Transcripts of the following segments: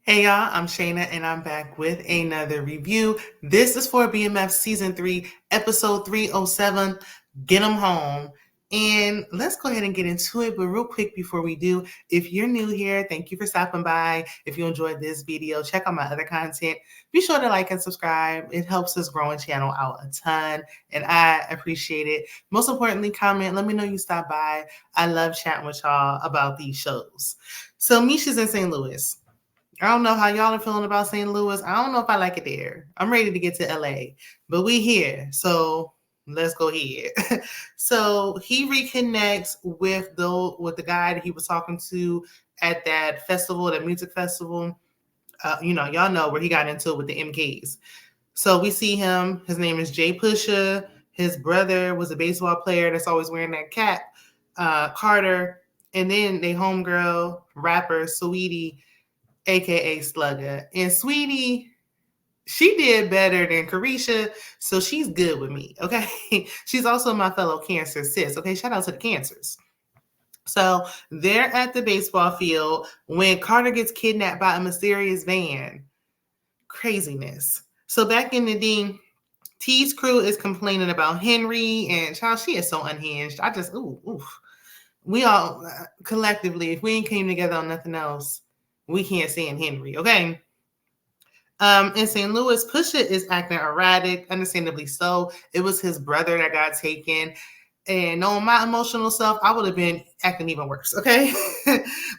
Hey y'all, I'm Shayna and I'm back with another review. This is for BMF Season 3, Episode 307, Get 'em Home. And let's go ahead and get into it. But real quick before we do, if you're new here, thank you for stopping by. If you enjoyed this video, check out my other content. Be sure to like and subscribe. It helps us grow and channel out a ton, and I appreciate it. Most importantly, comment. Let me know you stopped by. I love chatting with y'all about these shows. So Meech is in St. Louis. I don't know how y'all are feeling about St. Louis. I don't know if I like it there. I'm ready to get to LA, but we here. So let's go ahead. So he reconnects with the guy that he was talking to at that festival, that music festival. Y'all know where he got into it with the MKs. So we see him. His name is Jay Pusha. His brother was a baseball player that's always wearing that cap, Carter. And then they homegirl, rapper, Sweetie, aka Slugger. And Sweetie, she did better than Carisha, so she's good with me, okay? She's also my fellow Cancer sis, okay? Shout out to the Cancers. So they're at the baseball field when Carter gets kidnapped by a mysterious van. Craziness. So back in the day, T's crew is complaining about Henry, and child, she is so unhinged. I just, ooh. We all, collectively, if we ain't came together on nothing else, we can't stand Henry, okay? In St. Louis, Pusha is acting erratic, understandably so. It was his brother that got taken. And knowing my emotional self, I would have been acting even worse, okay?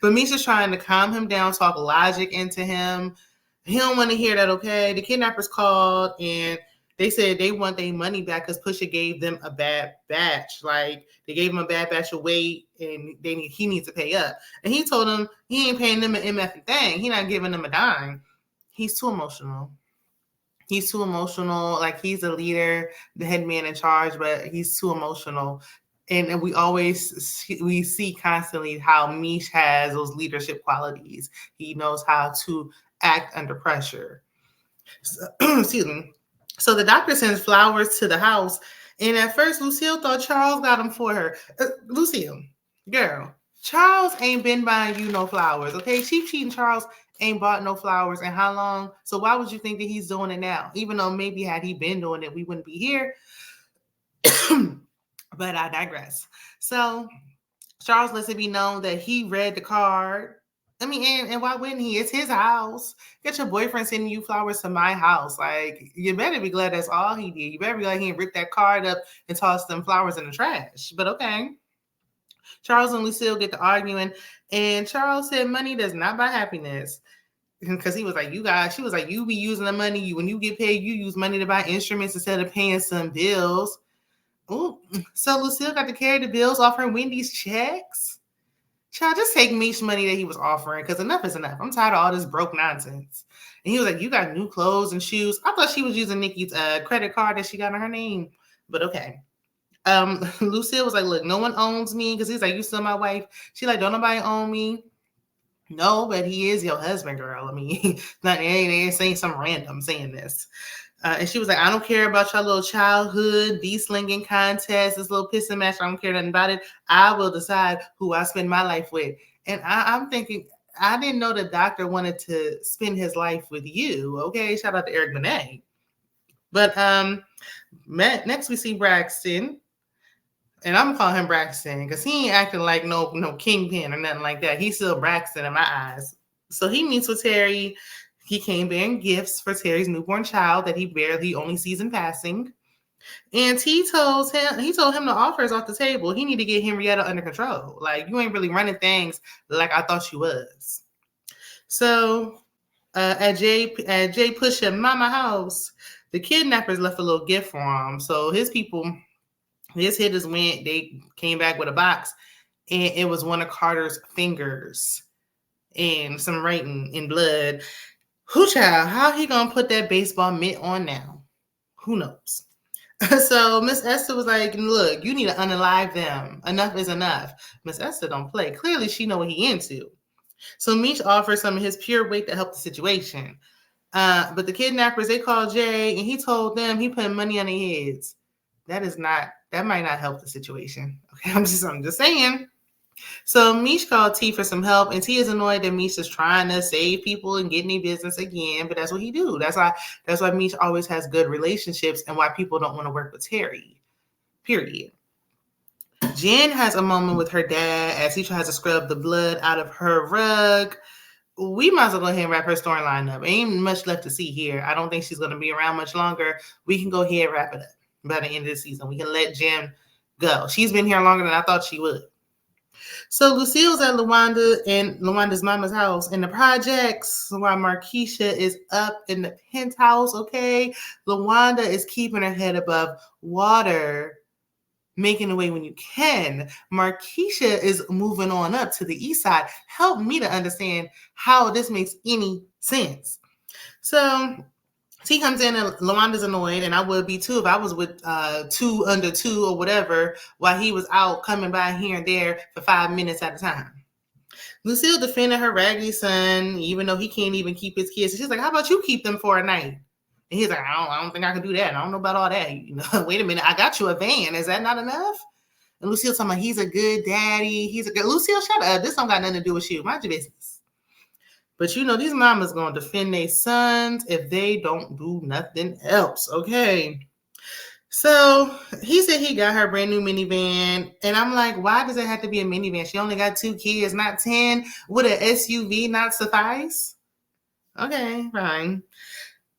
But Misha's trying to calm him down, talk logic into him. He don't want to hear that, okay? The kidnappers called and they said they want their money back because Pusha gave them a bad batch. Like, they gave him a bad batch of weight and he needs to pay up. And he told them he ain't paying them an MF thing. He not giving them a dime. He's too emotional. He's too emotional. Like, he's a leader, the head man in charge, but he's too emotional. And we see constantly how Meech has those leadership qualities. He knows how to act under pressure. So, excuse me. So the doctor sends flowers to the house. And at first, Lucille thought Charles got them for her. Lucille, girl, Charles ain't been buying you no flowers, okay? Cheap cheating Charles ain't bought no flowers in how long? So why would you think that he's doing it now? Even though maybe had he been doing it, we wouldn't be here. But I digress. So Charles lets it be known that he read the card. I mean, and why wouldn't he? It's his house. Get your boyfriend sending you flowers to my house. Like, you better be glad that's all he did. You better be glad he ripped that card up and tossed them flowers in the trash. But okay. Charles and Lucille get to arguing, and Charles said money does not buy happiness. Because he was like, she was like, you be using the money. When you get paid, you use money to buy instruments instead of paying some bills. Ooh. So Lucille got to carry the bills off her Wendy's checks. Child, just take Meech's money that he was offering, because enough is enough. I'm tired of all this broke nonsense. And he was like, you got new clothes and shoes. I thought she was using Nikki's credit card that she got in her name. But okay. Lucille was like, look, no one owns me, because he's like, you still my wife. She like, don't nobody own me. No, but he is your husband, girl. I mean, they ain't saying some random saying this. And she was like, I don't care about your little childhood de-slinging contest, this little pissing match. I don't care nothing about it. I will decide who I spend my life with. And I'm thinking, I didn't know the doctor wanted to spend his life with you. Okay, shout out to Eric Benet. But next we see Braxton. And I'm gonna call him Braxton because he ain't acting like no kingpin or nothing like that. He's still Braxton in my eyes. So he meets with Terry. He came bearing gifts for Terry's newborn child that he only sees in passing. And he told him the offer is off the table. He need to get Henrietta under control. Like, you ain't really running things like I thought you was. So at Jay Pusha Mama house, the kidnappers left a little gift for him. So his hitters went, they came back with a box, and it was one of Carter's fingers and some writing in blood. Who child, how he gonna put that baseball mitt on now? Who knows? So Miss Esther was like, look, you need to unalive them. Enough is enough. Miss Esther don't play. Clearly she know what he into. So Meech offers some of his pure weight to help the situation. But the kidnappers, they called Jay, and he told them he put money on their heads. That might not help the situation. Okay, I'm just saying. So Meech called T for some help, and T is annoyed that Meech is trying to save people and get in their business again. But that's what he do. That's why Meech always has good relationships, and why people don't want to work with Terry. Period. Jen has a moment with her dad as he tries to scrub the blood out of her rug. We might as well go ahead and wrap her storyline up. Ain't much left to see here. I don't think she's going to be around much longer. We can go ahead and wrap it up by the end of the season. We can let Jen go. She's been here longer than I thought she would. So Lucille's at Lawanda and Lawanda's mama's house in the projects while Markisha is up in the penthouse, okay? Lawanda is keeping her head above water, making the way when you can. Markisha is moving on up to the east side. Help me to understand how this makes any sense. So T comes in and Lawanda's annoyed, and I would be too if I was with 2 under 2 or whatever while he was out coming by here and there for 5 minutes at a time. Lucille defended her raggedy son, even though he can't even keep his kids. She's like, how about you keep them for a night? And he's like, I don't think I can do that. I don't know about all that. Wait a minute. I got you a van. Is that not enough? And Lucille's talking about he's a good daddy. Lucille, shut up. This don't got nothing to do with you. Mind your business. But these mamas going to defend their sons if they don't do nothing else, okay? So he said he got her brand new minivan. And I'm like, why does it have to be a minivan? She only got 2 kids, not 10. Would an SUV not suffice? Okay, fine.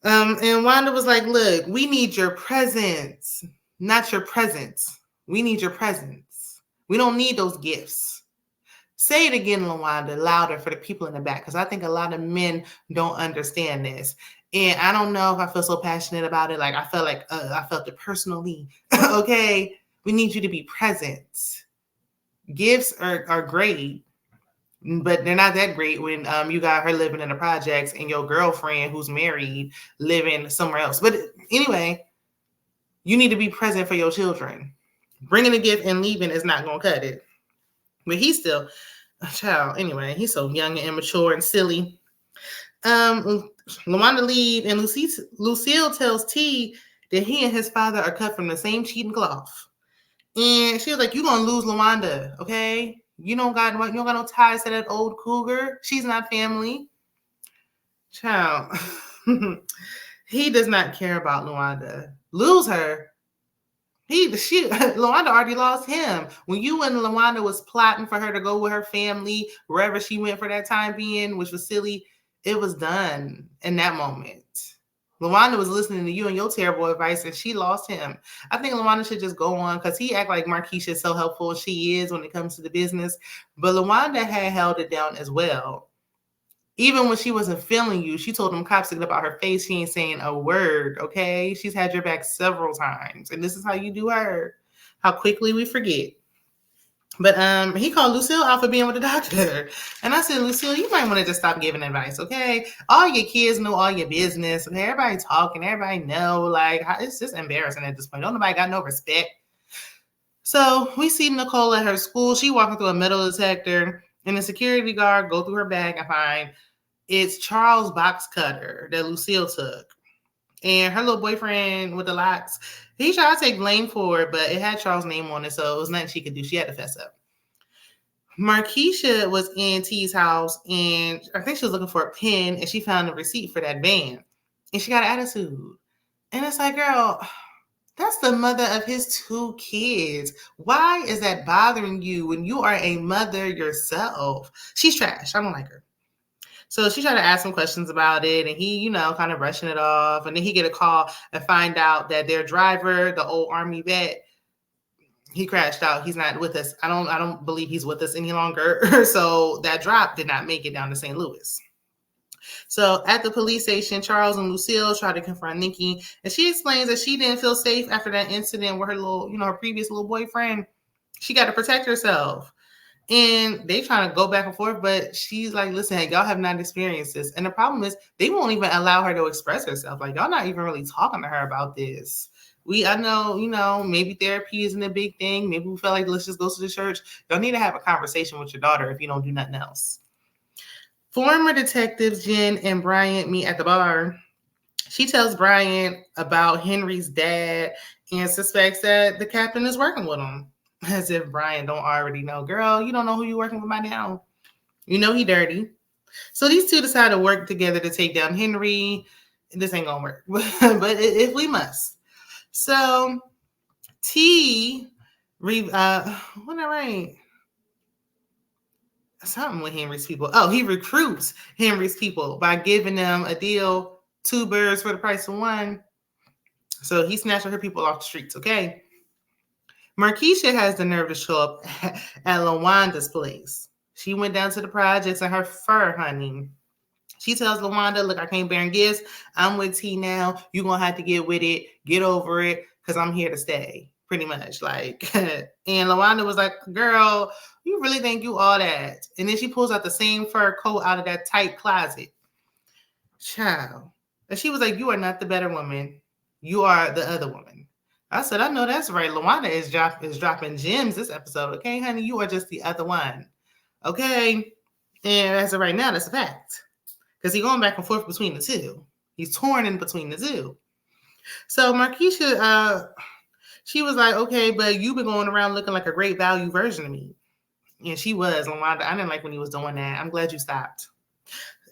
And Wanda was like, look, we need your presence, not your presence. We need your presence. We don't need those gifts. Say it again, Lawanda, louder for the people in the back, because I think a lot of men don't understand this. And I don't know if I feel so passionate about it. Like, I felt it personally. Okay, we need you to be present. Gifts are great, but they're not that great when you got her living in the projects and your girlfriend who's married living somewhere else. But anyway, you need to be present for your children. Bringing a gift and leaving is not going to cut it. But he's still a child. Anyway, he's so young and immature and silly. Lawanda leave, and Lucille tells T that he and his father are cut from the same cheating cloth. And she was like, "You gonna lose Lawanda, okay? You don't got no ties to that old cougar. She's not family." Child, he does not care about Lawanda. Lose her. Lawanda already lost him. When you and Lawanda was plotting for her to go with her family wherever she went for that time being, which was silly, it was done in that moment. Lawanda was listening to you and your terrible advice, and she lost him. I think Lawanda should just go on because he act like Markisha is so helpful. She is when it comes to the business, but Lawanda had held it down as well. Even when she wasn't feeling you, she told them cops to get about her face. She ain't saying a word, okay? She's had your back several times. And this is how you do her. How quickly we forget. But he called Lucille out for being with the doctor. And I said, Lucille, you might want to just stop giving advice, okay? All your kids know all your business. And everybody talking. Everybody know. Like, it's just embarrassing at this point. Don't nobody got no respect. So we see Nicole at her school. She walking through a metal detector. And the security guard go through her bag and find it's Charles' box cutter that Lucille took. And her little boyfriend with the locks, he tried to take blame for it, but it had Charles' name on it, so it was nothing she could do. She had to fess up. Markisha was in T's house, and I think she was looking for a pen, and she found a receipt for that van. And she got an attitude. And it's like, girl, that's the mother of his 2 kids. Why is that bothering you when you are a mother yourself? She's trash. I don't like her. So she tried to ask some questions about it, and he, kind of brushing it off. And then he get a call and find out that their driver, the old Army vet, he crashed out. He's not with us. I don't believe he's with us any longer. So that drop did not make it down to St. Louis. So at the police station, Charles and Lucille try to confront Nikki, and she explains that she didn't feel safe after that incident with her her previous little boyfriend. She got to protect herself. And they trying to go back and forth, but she's like, listen, hey, y'all have not experienced this. And the problem is they won't even allow her to express herself. Like, y'all not even really talking to her about this. I know, maybe therapy isn't a big thing. Maybe we feel like let's just go to the church. Y'all need to have a conversation with your daughter if you don't do nothing else. Former detectives Jen and Bryant meet at the bar. She tells Bryant about Henry's dad and suspects that the captain is working with him. As if Brian don't already know. Girl, you don't know who you working with by now. You know he dirty. So these two decide to work together to take down Henry. This ain't gonna work, but if we must. So T, what I write? Something with Henry's people. Oh, he recruits Henry's people by giving them a deal, 2 birds for the price of 1. So he's snatching her people off the streets, okay? Markisha has the nerve to show up at Lawanda's place. She went down to the projects in her fur, honey. She tells Lawanda, look, I can't bear gifts. I'm with T now. You're going to have to get with it. Get over it because I'm here to stay. Pretty much. Like, and Lawanda was like, girl, you really think you all that? And then she pulls out the same fur coat out of that tight closet. Child. And she was like, you are not the better woman. You are the other woman. I said, I know that's right. Lawanda is dropping gems this episode. Okay, honey, you are just the other one. Okay? And as of right now, that's a fact. Because he's going back and forth between the two. He's torn in between the two. So Markisha, she was like, okay, but you've been going around looking like a great value version of me. And she was. Lawanda, I didn't like when he was doing that. I'm glad you stopped.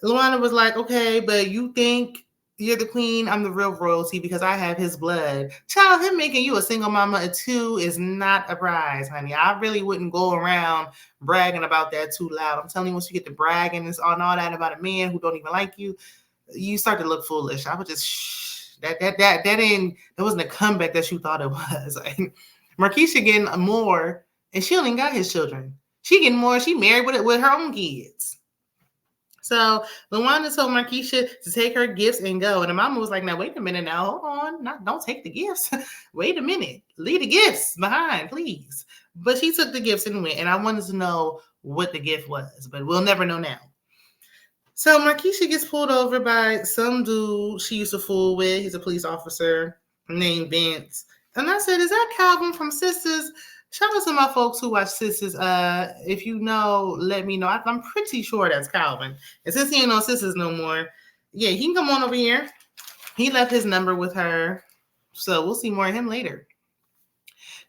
Lawanda was like, okay, but you think you're the queen, I'm the real royalty because I have his blood. Child, him making you a single mama of 2 is not a prize, honey. I really wouldn't go around bragging about that too loud. I'm telling you, once you get to bragging and all that about a man who don't even like you, you start to look foolish. I would just shh. That wasn't a comeback that you thought it was. Like, Markisha getting more, and she only got his children. She getting more. She married with her own kids. So Lawanda told Markisha to take her gifts and go. And the mama was like, now, wait a minute now. Hold on. Don't take the gifts. Wait a minute. Leave the gifts behind, please. But she took the gifts and went. And I wanted to know what the gift was. But we'll never know now. So Markisha gets pulled over by some dude she used to fool with. He's a police officer named Vince. And I said, is that Calvin from Sisters? Shout out to my folks who watch Sisters. If you know, let me know. I'm pretty sure that's Calvin. And since he ain't on Sisters no more, yeah, he can come on over here. He left his number with her. So we'll see more of him later.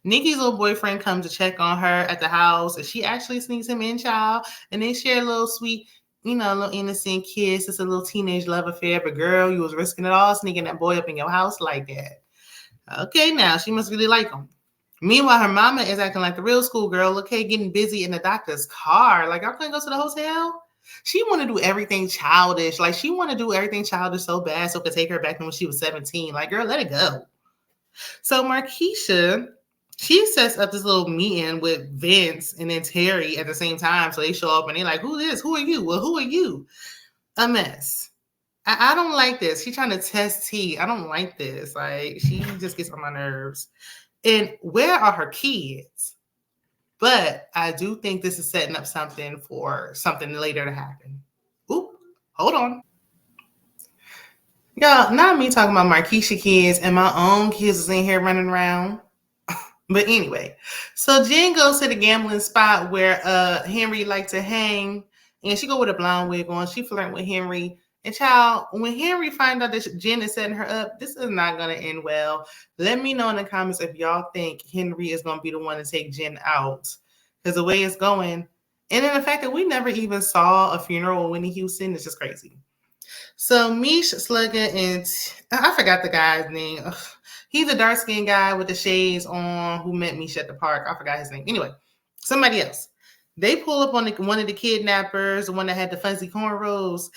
Nikki's little boyfriend comes to check on her at the house, and she actually sneaks him in, child. And they share a little sweet, a little innocent kiss. It's a little teenage love affair. But girl, you was risking it all sneaking that boy up in your house like that. Okay, now she must really like him. Meanwhile, her mama is acting like the real schoolgirl, okay, getting busy in the doctor's car. Like, I couldn't go to the hotel. She want to do everything childish. Like, she want to do everything childish so bad so it could take her back when she was 17. Like, girl, let it go. So Markisha, she sets up this little meeting with Vince and then Terry at the same time. So they show up and they're like, who is? Who are you? Well, who are you? A mess. I don't like this. She's trying to test T. I don't like this. Like, she just gets on my nerves. And where are her kids? But I do think this is setting up something for something later to happen. Oop, hold on. Y'all, not me talking about Markisha kids and my own kids is in here running around. But anyway, so Jen goes to the gambling spot where Henry liked to hang. And she go with a blonde wig on. She flirting with Henry. And child, when Henry find out that Jen is setting her up, this is not going to end well. Let me know in the comments if y'all think Henry is going to be the one to take Jen out. Because the way it's going. And then the fact that we never even saw a funeral with Whitney Houston is just crazy. So Meech, Slugger, and I forgot the guy's name. Ugh. He's a dark-skinned guy with the shades on who met Meech at the park. I forgot his name. Anyway, somebody else. They pull up on one of the kidnappers, the one that had the fuzzy cornrows.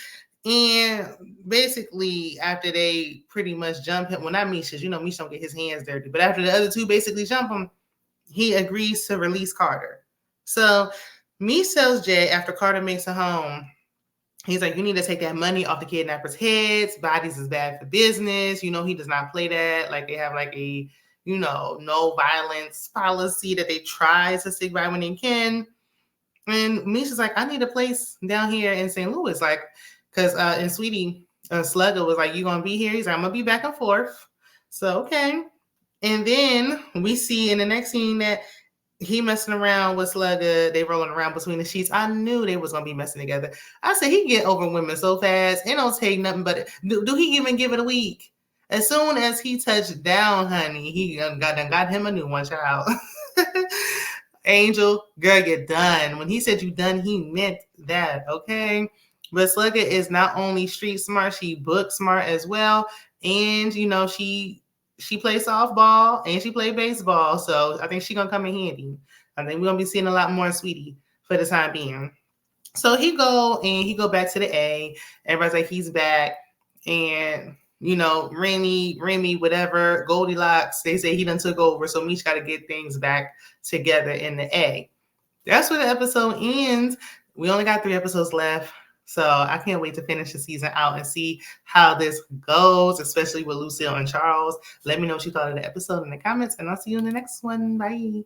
And basically, after they pretty much jump him, well, not Meech, because Meech don't get his hands dirty. But after the other two basically jump him, he agrees to release Carter. So Meech tells Jay after Carter makes it home, he's like, you need to take that money off the kidnappers' heads. Bodies is bad for business. He does not play that. Like, they have like a, no violence policy that they try to stick by when they can. And Misha's like, I need a place down here in St. Louis. Like, because and Sweetie Slugger was like, you going to be here? He's like, I'm going to be back and forth. So, okay. And then we see in the next scene that he messing around with Slugger. They rolling around between the sheets. I knew they was going to be messing together. I said, he get over women so fast. It don't take nothing but, do he even give it a week? As soon as he touched down, honey, he got him a new one, child. Angel, girl, you're done. When he said you done, he meant that, okay? But Slugger is not only street smart, she book smart as well. And, you know, she plays softball and she plays baseball. So I think she's going to come in handy. I think we're going to be seeing a lot more of Sweetie for the time being. So he go back to the A. Everybody's like, he's back. And, you know, Remy, whatever, Goldilocks, they say he done took over. So Meech got to get things back together in the A. That's where the episode ends. We only got 3 episodes left. So I can't wait to finish the season out and see how this goes, especially with Lucille and Charles. Let me know what you thought of the episode in the comments, and I'll see you in the next one. Bye.